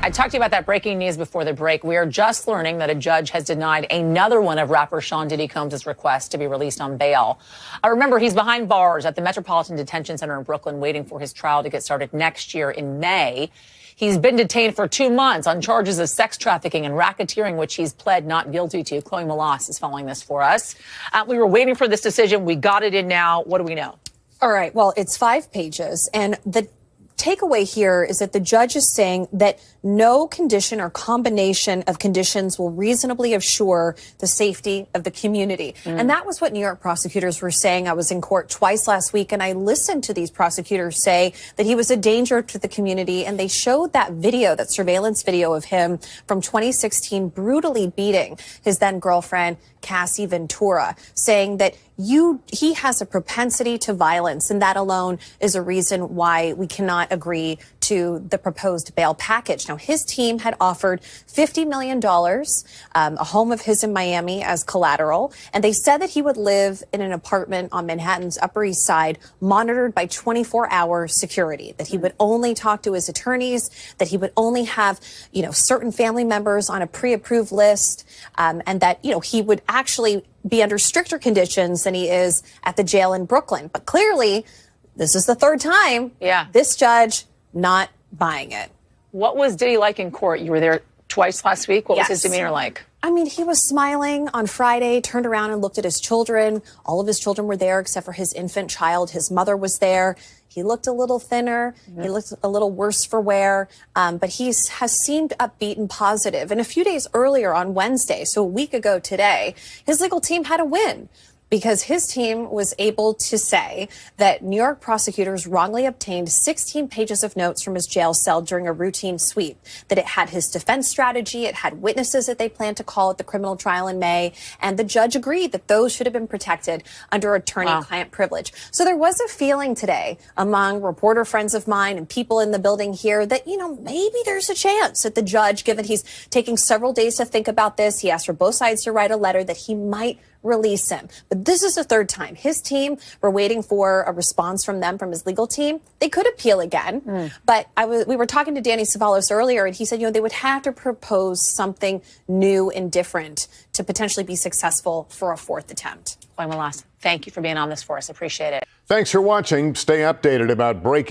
I talked to you about that breaking news before the break. We are just learning that a judge has denied another one of rapper Sean Diddy Combs' requests to be released on bail. Remember, he's behind bars at the Metropolitan Detention Center in Brooklyn, waiting for his trial to get started next year in May. He's been detained for 2 months on charges of sex trafficking and racketeering, which he's pled not guilty to. Chloe Malas is following this for us. We were waiting for this decision. We got it in now. What do we know? All right. Well, it's 5 pages. And the takeaway here is that the judge is saying that no condition or combination of conditions will reasonably assure the safety of the community. And that was what New York prosecutors were saying. I was in court twice last week, and I listened to these prosecutors say that he was a danger to the community. And they showed that video, that surveillance video of him from 2016, brutally beating his then girlfriend, Cassie Ventura, saying that he has a propensity to violence, and that alone is a reason why we cannot agree to the proposed bail package. Now, his team had offered $50 million, a home of his in Miami as collateral, and they said that he would live in an apartment on Manhattan's Upper East Side, monitored by 24-hour security, that he would only talk to his attorneys, that he would only have, certain family members on a pre-approved list, and that, he would actually be under stricter conditions than he is at the jail in Brooklyn. But clearly, this is the third time. Yeah. This judge not buying it. What was Diddy like in court? You were there twice last week. What was his demeanor like? I mean, he was smiling on Friday, turned around and looked at his children. All of his children were there except for his infant child. His mother was there. He looked a little thinner. He looked a little worse for wear, but he has seemed upbeat and positive. And a few days earlier on Wednesday, so a week ago today, his legal team had a win, because his team was able to say that New York prosecutors wrongly obtained 16 pages of notes from his jail cell during a routine sweep, that it had his defense strategy, it had witnesses that they planned to call at the criminal trial in May, and the judge agreed that those should have been protected under attorney-client privilege. So there was a feeling today among reporter friends of mine and people in the building here that, maybe there's a chance that the judge, given he's taking several days to think about this, he asked for both sides to write a letter, that he might release him. But this is the third time. His team were waiting for a response from his legal team. They could appeal again. But we were talking to Danny Savalos earlier, and he said, they would have to propose something new and different to potentially be successful for a fourth attempt. Chloe Malas, thank you for being on this for us. Appreciate it. Thanks for watching. Stay updated about breaking